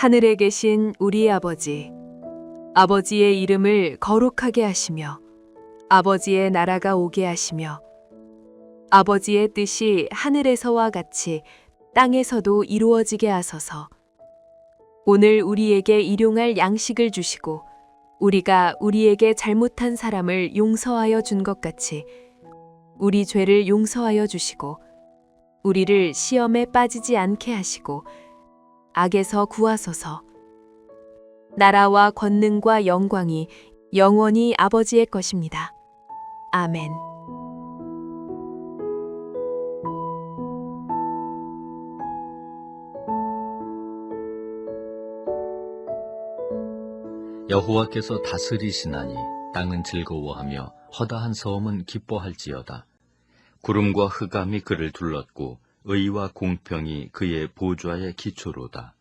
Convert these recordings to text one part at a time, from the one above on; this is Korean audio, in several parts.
하늘에 계신 우리 아버지, 아버지의 이름을 거룩하게 하시며 아버지의 나라가 오게 하시며 아버지의 뜻이 하늘에서와 같이 땅에서도 이루어지게 하소서. 오늘 우리에게 일용할 양식을 주시고 우리가 우리에게 잘못한 사람을 용서하여 준 것 같이 우리 죄를 용서하여 주시고 우리를 시험에 빠지지 않게 하시고 악에서 구하소서. 나라와 권능과 영광이 영원히 아버지의 것입니다. 아멘. 여호와께서 다스리시나니 땅은 즐거워하며 허다한 성은 기뻐할지어다. 구름과 흑암이 그를 둘렀고 의와 공평이 그의 보좌의 기초로다.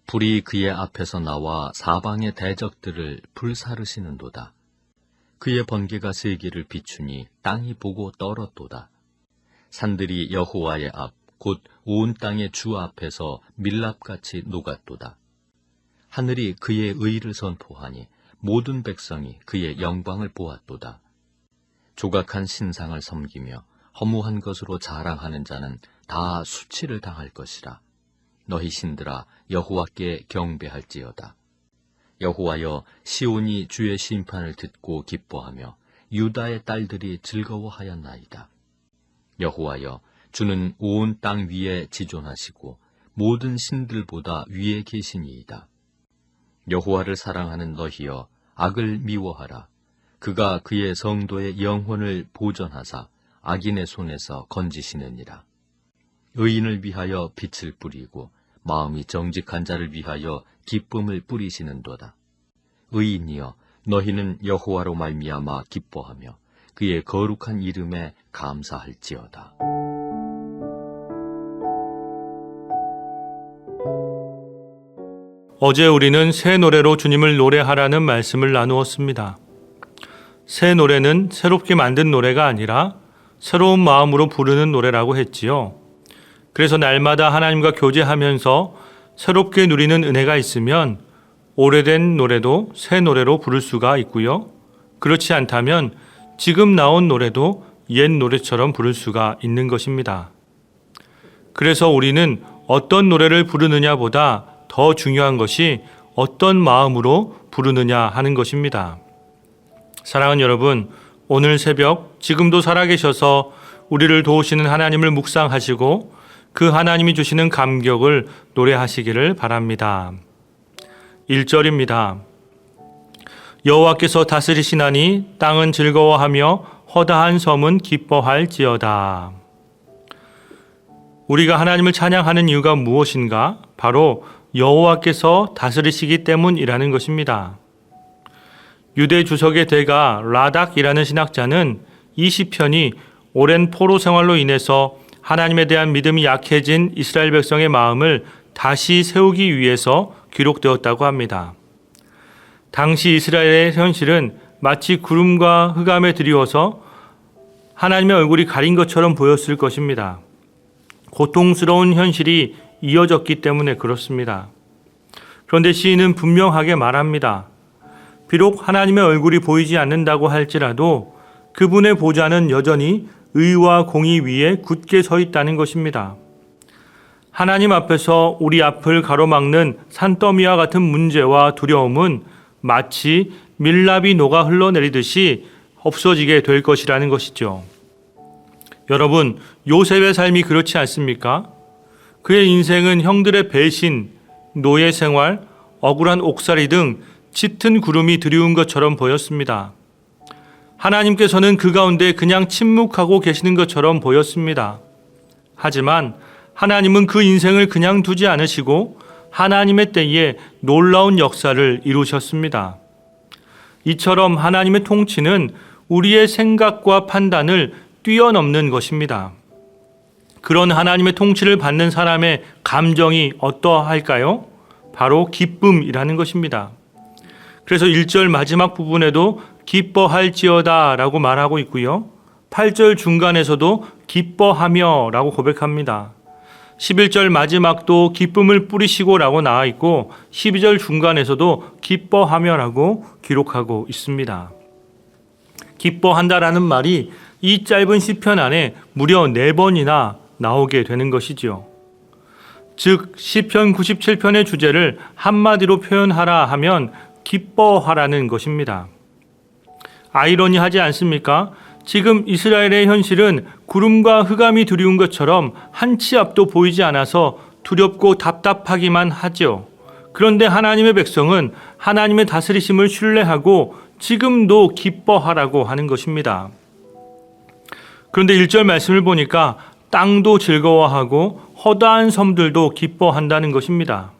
불이 그의 앞에서 나와 사방의 대적들을 불사르시는도다. 그의 번개가 세계를 비추니 땅이 보고 떨었도다. 산들이 여호와의 앞, 곧 온 땅의 주 앞에서 밀랍같이 녹았도다. 하늘이 그의 의를 선포하니 모든 백성이 그의 영광을 보았도다. 조각한 신상을 섬기며 허무한 것으로 자랑하는 자는 다 수치를 당할 것이라. 너희 신들아 여호와께 경배할지어다. 여호와여, 시온이 주의 심판을 듣고 기뻐하며 유다의 딸들이 즐거워하였나이다. 여호와여, 주는 온 땅 위에 지존하시고 모든 신들보다 위에 계시니이다. 여호와를 사랑하는 너희여, 악을 미워하라. 그가 그의 성도의 영혼을 보전하사 악인의 손에서 건지시느니라. 의인을 위하여 빛을 뿌리고 마음이 정직한 자를 위하여 기쁨을 뿌리시는도다. 의인이여, 너희는 여호와로 말미암아 기뻐하며 그의 거룩한 이름에 감사할지어다. 어제 우리는 새 노래로 주님을 노래하라는 말씀을 나누었습니다. 새 노래는 새롭게 만든 노래가 아니라 새로운 마음으로 부르는 노래라고 했지요. 그래서 날마다 하나님과 교제하면서 새롭게 누리는 은혜가 있으면 오래된 노래도 새 노래로 부를 수가 있고요. 그렇지 않다면 지금 나온 노래도 옛 노래처럼 부를 수가 있는 것입니다. 그래서 우리는 어떤 노래를 부르느냐보다 더 중요한 것이 어떤 마음으로 부르느냐 하는 것입니다. 사랑하는 여러분, 오늘 새벽 지금도 살아계셔서 우리를 도우시는 하나님을 묵상하시고 그 하나님이 주시는 감격을 노래하시기를 바랍니다. 1절입니다. 여호와께서 다스리시나니 땅은 즐거워하며 허다한 섬은 기뻐할지어다. 우리가 하나님을 찬양하는 이유가 무엇인가? 바로 여호와께서 다스리시기 때문이라는 것입니다. 유대 주석의 대가 라닥이라는 신학자는 이 시편이 오랜 포로 생활로 인해서 하나님에 대한 믿음이 약해진 이스라엘 백성의 마음을 다시 세우기 위해서 기록되었다고 합니다. 당시 이스라엘의 현실은 마치 구름과 흑암에 드리워서 하나님의 얼굴이 가린 것처럼 보였을 것입니다. 고통스러운 현실이 이어졌기 때문에 그렇습니다. 그런데 시인은 분명하게 말합니다. 비록 하나님의 얼굴이 보이지 않는다고 할지라도 그분의 보좌는 여전히 의와 공의 위에 굳게 서 있다는 것입니다. 하나님 앞에서 우리 앞을 가로막는 산더미와 같은 문제와 두려움은 마치 밀랍이 녹아 흘러내리듯이 없어지게 될 것이라는 것이죠. 여러분, 요셉의 삶이 그렇지 않습니까? 그의 인생은 형들의 배신, 노예 생활, 억울한 옥살이 등 짙은 구름이 드리운 것처럼 보였습니다. 하나님께서는 그 가운데 그냥 침묵하고 계시는 것처럼 보였습니다. 하지만 하나님은 그 인생을 그냥 두지 않으시고 하나님의 때에 놀라운 역사를 이루셨습니다. 이처럼 하나님의 통치는 우리의 생각과 판단을 뛰어넘는 것입니다. 그런 하나님의 통치를 받는 사람의 감정이 어떠할까요? 바로 기쁨이라는 것입니다. 그래서 1절 마지막 부분에도 기뻐할지어다 라고 말하고 있고요. 8절 중간에서도 기뻐하며 라고 고백합니다. 11절 마지막도 기쁨을 뿌리시고 라고 나와 있고 12절 중간에서도 기뻐하며 라고 기록하고 있습니다. 기뻐한다라는 말이 이 짧은 시편 안에 무려 4번이나 나오게 되는 것이지요. 즉 시편 97편의 주제를 한마디로 표현하라 하면 기뻐하라는 것입니다. 아이러니하지 않습니까? 지금 이스라엘의 현실은 구름과 흑암이 두려운 것처럼 한 치 앞도 보이지 않아서 두렵고 답답하기만 하죠. 그런데 하나님의 백성은 하나님의 다스리심을 신뢰하고 지금도 기뻐하라고 하는 것입니다. 그런데 1절 말씀을 보니까 땅도 즐거워하고 허다한 섬들도 기뻐한다는 것입니다.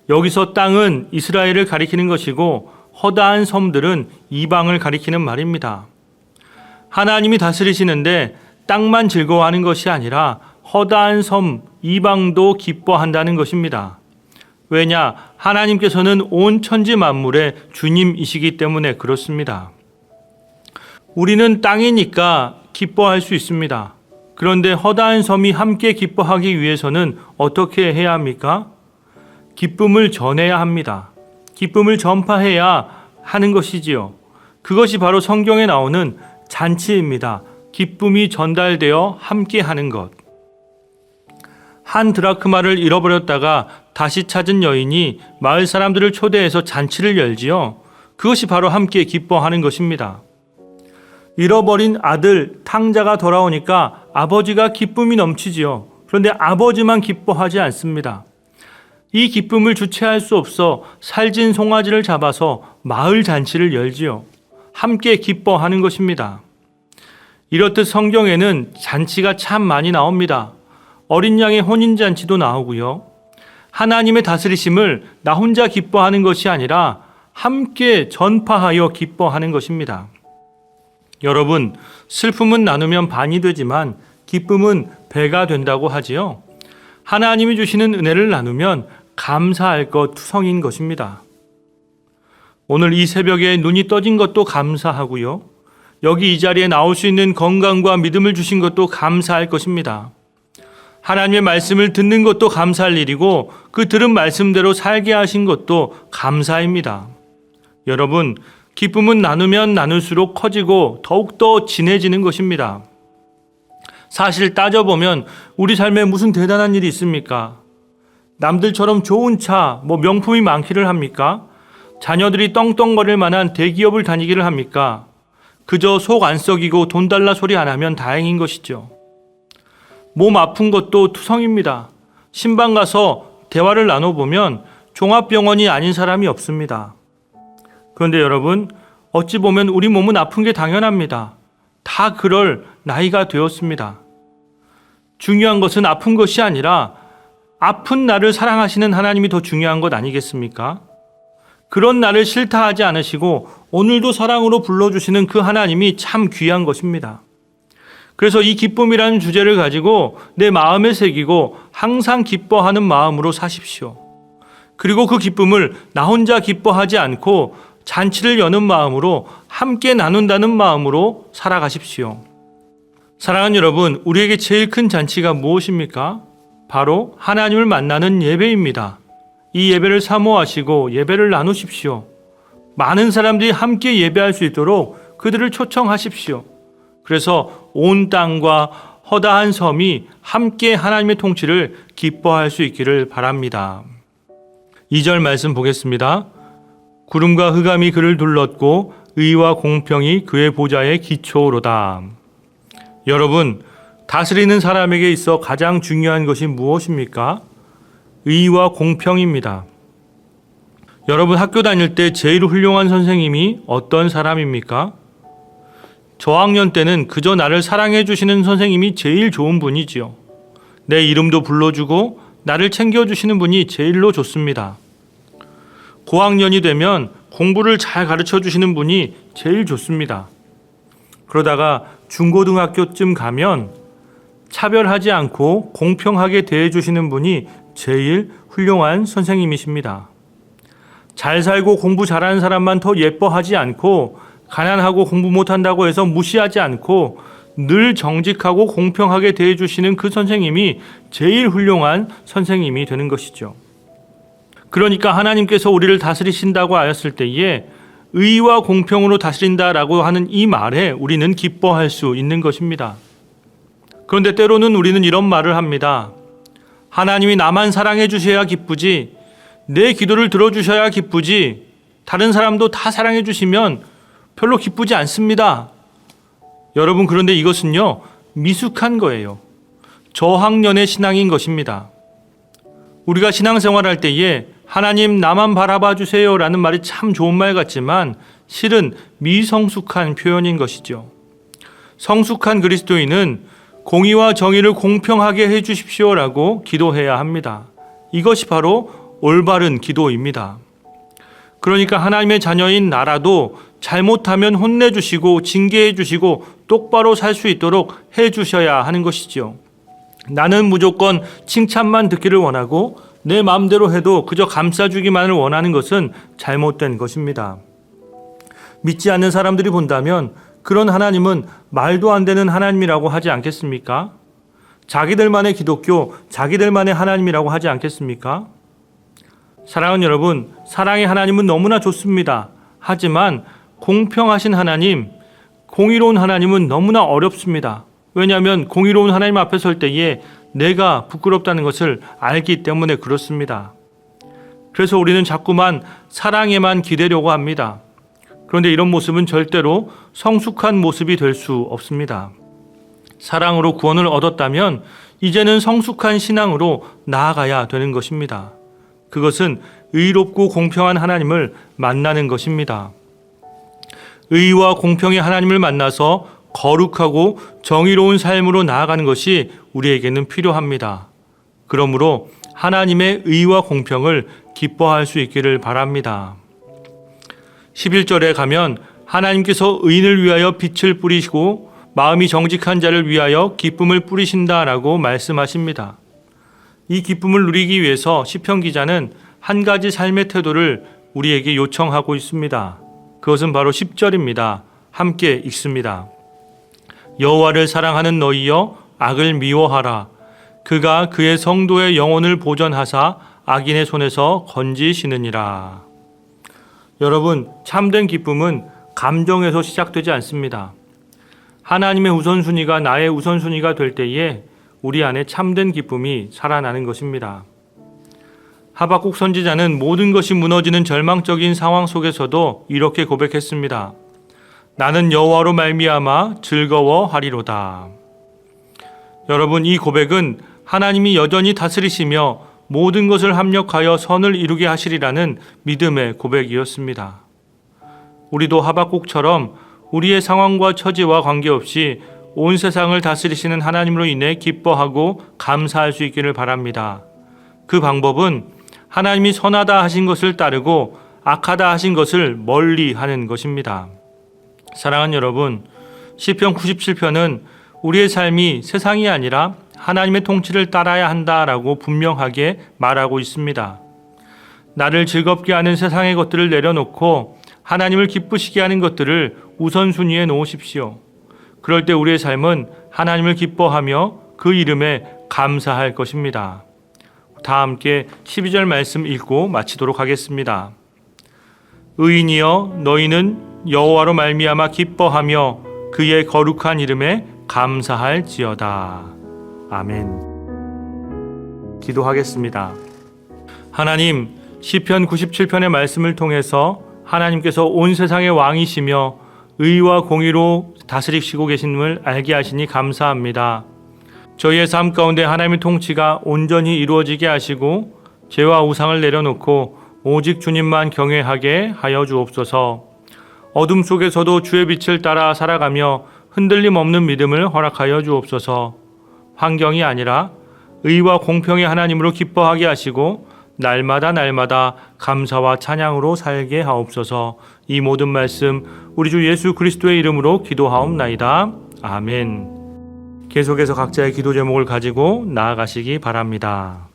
여기서 땅은 이스라엘을 가리키는 것이고 허다한 섬들은 이방을 가리키는 말입니다. 하나님이 다스리시는데 땅만 즐거워하는 것이 아니라 허다한 섬 이방도 기뻐한다는 것입니다. 왜냐? 하나님께서는 온 천지 만물의 주님이시기 때문에 그렇습니다. 우리는 땅이니까 기뻐할 수 있습니다. 그런데 허다한 섬이 함께 기뻐하기 위해서는 어떻게 해야 합니까? 기쁨을 전해야 합니다. 기쁨을 전파해야 하는 것이지요. 그것이 바로 성경에 나오는 잔치입니다. 기쁨이 전달되어 함께 하는 것. 한 드라크마를 잃어버렸다가 다시 찾은 여인이 마을 사람들을 초대해서 잔치를 열지요. 그것이 바로 함께 기뻐하는 것입니다. 잃어버린 아들 탕자가 돌아오니까 아버지가 기쁨이 넘치지요. 그런데 아버지만 기뻐하지 않습니다. 이 기쁨을 주체할 수 없어 살진 송아지를 잡아서 마을 잔치를 열지요. 함께 기뻐하는 것입니다. 이렇듯 성경에는 잔치가 참 많이 나옵니다. 어린 양의 혼인잔치도 나오고요. 하나님의 다스리심을 나 혼자 기뻐하는 것이 아니라 함께 전파하여 기뻐하는 것입니다. 여러분, 슬픔은 나누면 반이 되지만 기쁨은 배가 된다고 하지요. 하나님이 주시는 은혜를 나누면 감사할 것 투성인 것입니다. 오늘 이 새벽에 눈이 떠진 것도 감사하고요. 여기 이 자리에 나올 수 있는 건강과 믿음을 주신 것도 감사할 것입니다. 하나님의 말씀을 듣는 것도 감사할 일이고 그 들은 말씀대로 살게 하신 것도 감사입니다. 여러분, 기쁨은 나누면 나눌수록 커지고 더욱더 진해지는 것입니다. 사실 따져보면 우리 삶에 무슨 대단한 일이 있습니까? 남들처럼 좋은 차, 명품이 많기를 합니까? 자녀들이 떵떵거릴 만한 대기업을 다니기를 합니까? 그저 속 안 썩이고 돈 달라 소리 안 하면 다행인 것이죠. 몸 아픈 것도 투성입니다. 신방 가서 대화를 나눠보면 종합병원이 아닌 사람이 없습니다. 그런데 여러분, 어찌 보면 우리 몸은 아픈 게 당연합니다. 다 그럴 나이가 되었습니다. 중요한 것은 아픈 것이 아니라 아픈 나를 사랑하시는 하나님이 더 중요한 것 아니겠습니까? 그런 나를 싫다 하지 않으시고 오늘도 사랑으로 불러주시는 그 하나님이 참 귀한 것입니다. 그래서 이 기쁨이라는 주제를 가지고 내 마음에 새기고 항상 기뻐하는 마음으로 사십시오. 그리고 그 기쁨을 나 혼자 기뻐하지 않고 잔치를 여는 마음으로 함께 나눈다는 마음으로 살아가십시오. 사랑하는 여러분, 우리에게 제일 큰 잔치가 무엇입니까? 바로 하나님을 만나는 예배입니다. 이 예배를 사모하시고 예배를 나누십시오. 많은 사람들이 함께 예배할 수 있도록 그들을 초청하십시오. 그래서 온 땅과 허다한 섬이 함께 하나님의 통치를 기뻐할 수 있기를 바랍니다. 2절 말씀 보겠습니다. 구름과 흑암이 그를 둘렀고 의와 공평이 그의 보좌의 기초로다. 여러분, 다스리는 사람에게 있어 가장 중요한 것이 무엇입니까? 의와 공평입니다. 여러분, 학교 다닐 때 제일 훌륭한 선생님이 어떤 사람입니까? 저학년 때는 그저 나를 사랑해 주시는 선생님이 제일 좋은 분이지요. 내 이름도 불러주고 나를 챙겨주시는 분이 제일로 좋습니다. 고학년이 되면 공부를 잘 가르쳐 주시는 분이 제일 좋습니다. 그러다가 중고등학교쯤 가면 차별하지 않고 공평하게 대해주시는 분이 제일 훌륭한 선생님이십니다. 잘 살고 공부 잘하는 사람만 더 예뻐하지 않고 가난하고 공부 못한다고 해서 무시하지 않고 늘 정직하고 공평하게 대해주시는 그 선생님이 제일 훌륭한 선생님이 되는 것이죠. 그러니까 하나님께서 우리를 다스리신다고 하였을 때에 의와 공평으로 다스린다라고 하는 이 말에 우리는 기뻐할 수 있는 것입니다. 그런데 때로는 우리는 이런 말을 합니다. 하나님이 나만 사랑해 주셔야 기쁘지, 내 기도를 들어주셔야 기쁘지, 다른 사람도 다 사랑해 주시면 별로 기쁘지 않습니다. 여러분, 그런데 이것은요, 미숙한 거예요. 저학년의 신앙인 것입니다. 우리가 신앙생활할 때에 하나님 나만 바라봐 주세요 라는 말이 참 좋은 말 같지만 실은 미성숙한 표현인 것이죠. 성숙한 그리스도인은 공의와 정의를 공평하게 해 주십시오라고 기도해야 합니다. 이것이 바로 올바른 기도입니다. 그러니까 하나님의 자녀인 나라도 잘못하면 혼내주시고 징계해주시고 똑바로 살 수 있도록 해주셔야 하는 것이죠. 나는 무조건 칭찬만 듣기를 원하고 내 마음대로 해도 그저 감싸주기만을 원하는 것은 잘못된 것입니다. 믿지 않는 사람들이 본다면 그런 하나님은 말도 안 되는 하나님이라고 하지 않겠습니까? 자기들만의 기독교, 자기들만의 하나님이라고 하지 않겠습니까? 사랑하는 여러분, 사랑의 하나님은 너무나 좋습니다. 하지만 공평하신 하나님, 공의로운 하나님은 너무나 어렵습니다. 왜냐하면 공의로운 하나님 앞에 설 때에 내가 부끄럽다는 것을 알기 때문에 그렇습니다. 그래서 우리는 자꾸만 사랑에만 기대려고 합니다. 그런데 이런 모습은 절대로 성숙한 모습이 될 수 없습니다. 사랑으로 구원을 얻었다면 이제는 성숙한 신앙으로 나아가야 되는 것입니다. 그것은 의롭고 공평한 하나님을 만나는 것입니다. 의와 공평의 하나님을 만나서 거룩하고 정의로운 삶으로 나아가는 것이 우리에게는 필요합니다. 그러므로 하나님의 의와 공평을 기뻐할 수 있기를 바랍니다. 11절에 가면 하나님께서 의인을 위하여 빛을 뿌리시고 마음이 정직한 자를 위하여 기쁨을 뿌리신다라고 말씀하십니다. 이 기쁨을 누리기 위해서 시편 기자는 한 가지 삶의 태도를 우리에게 요청하고 있습니다. 그것은 바로 10절입니다. 함께 읽습니다. 여호와를 사랑하는 너희여 악을 미워하라. 그가 그의 성도의 영혼을 보전하사 악인의 손에서 건지시느니라. 여러분, 참된 기쁨은 감정에서 시작되지 않습니다. 하나님의 우선순위가 나의 우선순위가 될 때에 우리 안에 참된 기쁨이 살아나는 것입니다. 하박국 선지자는 모든 것이 무너지는 절망적인 상황 속에서도 이렇게 고백했습니다. 나는 여호와로 말미암아 즐거워하리로다. 여러분, 이 고백은 하나님이 여전히 다스리시며 모든 것을 합력하여 선을 이루게 하시리라는 믿음의 고백이었습니다. 우리도 하박국처럼 우리의 상황과 처지와 관계없이 온 세상을 다스리시는 하나님으로 인해 기뻐하고 감사할 수 있기를 바랍니다. 그 방법은 하나님이 선하다 하신 것을 따르고 악하다 하신 것을 멀리 하는 것입니다. 사랑하는 여러분, 시편 97편은 우리의 삶이 세상이 아니라 하나님의 통치를 따라야 한다라고 분명하게 말하고 있습니다. 나를 즐겁게 하는 세상의 것들을 내려놓고 하나님을 기쁘시게 하는 것들을 우선순위에 놓으십시오. 그럴 때 우리의 삶은 하나님을 기뻐하며 그 이름에 감사할 것입니다. 다 함께 12절 말씀 읽고 마치도록 하겠습니다. 의인이여 너희는 여호와로 말미암아 기뻐하며 그의 거룩한 이름에 감사할지어다. 아멘. 기도하겠습니다. 하나님, 시편 97편의 말씀을 통해서 하나님께서 온 세상의 왕이시며 의와 공의로 다스리시고 계심을 알게 하시니 감사합니다. 저희의 삶 가운데 하나님의 통치가 온전히 이루어지게 하시고 죄와 우상을 내려놓고 오직 주님만 경외하게 하여 주옵소서. 어둠 속에서도 주의 빛을 따라 살아가며 흔들림 없는 믿음을 허락하여 주옵소서. 환경이 아니라 의와 공평의 하나님으로 기뻐하게 하시고 날마다 감사와 찬양으로 살게 하옵소서. 이 모든 말씀 우리 주 예수 그리스도의 이름으로 기도하옵나이다. 아멘. 계속해서 각자의 기도 제목을 가지고 나아가시기 바랍니다.